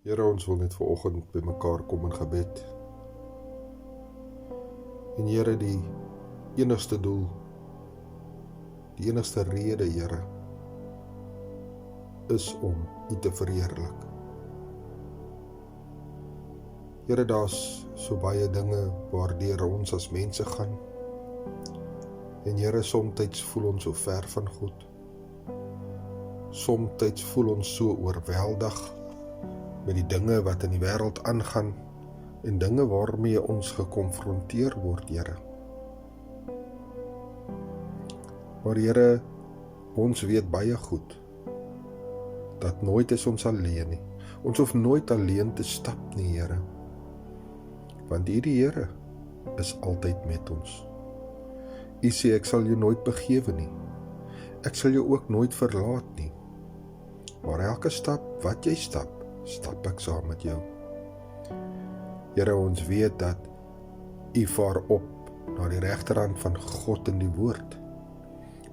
Here, ons wil net vanoggend by mekaar kom in gebed. En Here, die enigste doel, die enigste rede, Here, is om U te verheerlik. Here, daar's so baie dinge waardeur ons as mense gaan. En Here, somtyds voel ons so ver van God. Somtyds voel ons so oorweldig met die dinge wat in die wêreld aangaan en dinge waarmee ons gekonfronteer word, Here. Maar Here, ons weet baie goed dat nooit is ons alleen nie. Ons hoef nooit alleen te stap nie, Here. Want U, die Here, is altyd met ons. U sê, ek sal jou nooit begewe nie. Ek sal jou ook nooit verlaat nie. Maar elke stap wat jy stap ek saam met jou. Here, ons weet dat U vaar op na die regterhand van God in die woord.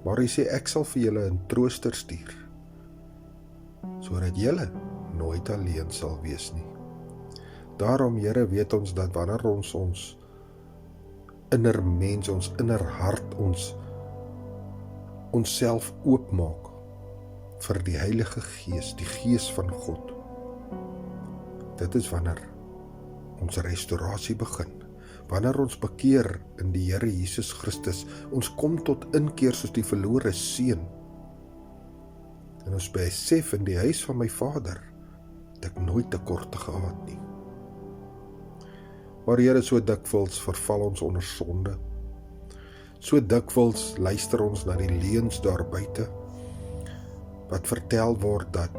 Maar U sê, ek sal vir julle 'n trooster stuur, sodat julle nooit alleen sal wees nie. Daarom, Here, weet ons dat wanneer ons inner mens, ons inner hart, ons self oopmaak vir die Heilige Gees, die Gees van God, dit is wanneer ons restaurasie begin, wanneer ons bekeer in die Here Jesus Christus, ons kom tot inkeer soos die verlore seun, en ons besef in die huis van my Vader, dat ek nooit tekorte gehad nie. Maar Here, so dikwels verval ons onder sonde, so dikwels luister ons na die leuns daar buite, wat vertel word dat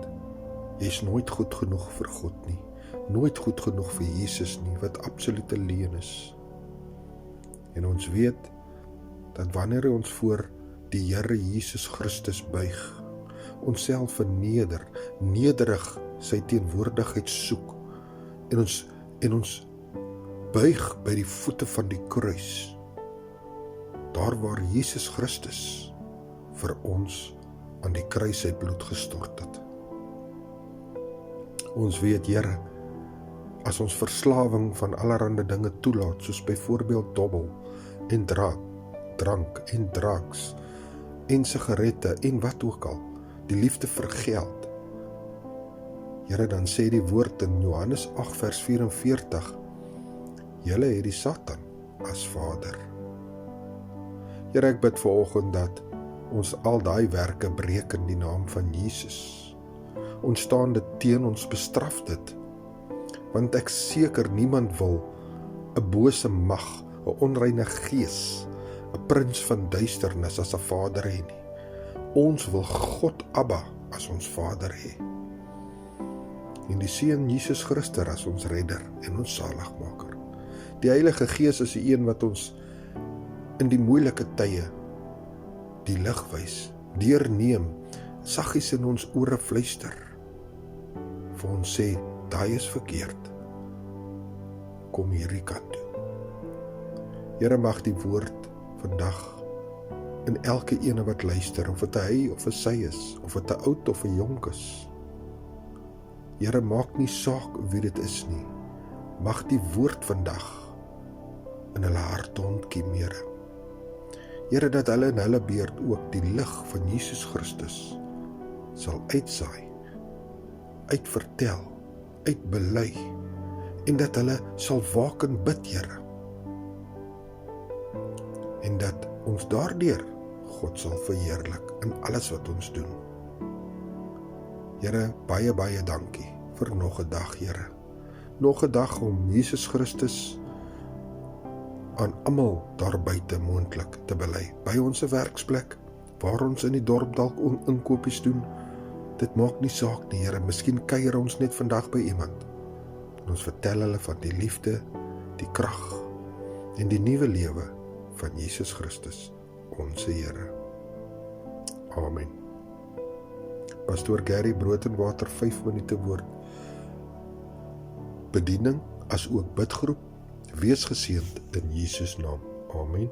jy is nooit goed genoeg vir God nie, nooit goed genoeg vir Jesus nie, wat absolute leuen is. En ons weet dat wanneer ons voor die Here Jesus Christus buig, ons self verneder, nederig sy teenwoordigheid soek, en ons buig by die voete van die kruis, daar waar Jesus Christus vir ons aan die kruis sy bloed gestort het. Ons weet, Here, as ons verslawing van allerhande dinge toelaat, soos byvoorbeeld dobbel en drank en drugs en sigarette en wat ook al, die liefde vir geld. Here, dan sê die woord in Johannes 8 vers 44, julle het die Satan as vader. Here, ek bid vanoggend dat ons al daai werke breek in die naam van Jesus. Ons staan dit teen, ons bestraf dit, want ek seker niemand wil 'n bose mag, 'n onreine gees, 'n prins van duisternis as 'n vader hê nie. Ons wil God Abba as ons Vader hê. En die Seun Jesus Christus as ons redder en ons saligmaker. Die Heilige Gees is die een wat ons in die moeilike tye die lig wys, deurneem, saggies in ons ore fluister, vir ons sê, daai is verkeerd, kom hierdie kant toe. Here, mag die woord vandag in elke ene wat luister, of het hy of het sy is, of het 'n oud of 'n jonk is. Here, maak nie saak wie dit is nie, mag die woord vandag in hulle harte ontkiem, Here. Here, dat hulle in hulle beurt ook die lig van Jesus Christus sal uitsaai, uitvertel, uitbely, en dat hulle sal waak en bid, Here. En dat ons daardeur God sal verheerlik in alles wat ons doen. Here, baie, baie dankie vir nog 'n dag, Here. Nog 'n dag om Jesus Christus aan almal daar buite moontlik te bely. By ons werksplek, waar ons in die dorp dalk inkopies doen, dit maak nie saak nie, Here. Miskien kuier ons net vandag by iemand. En ons vertel hulle van die liefde, die krag en die nuwe lewe van Jesus Christus, ons Here. Amen. Pastoor Gary, Brood en Water, 5 minute woord. Bediening as ook bidgroep. Wees geseënd in Jesus naam. Amen.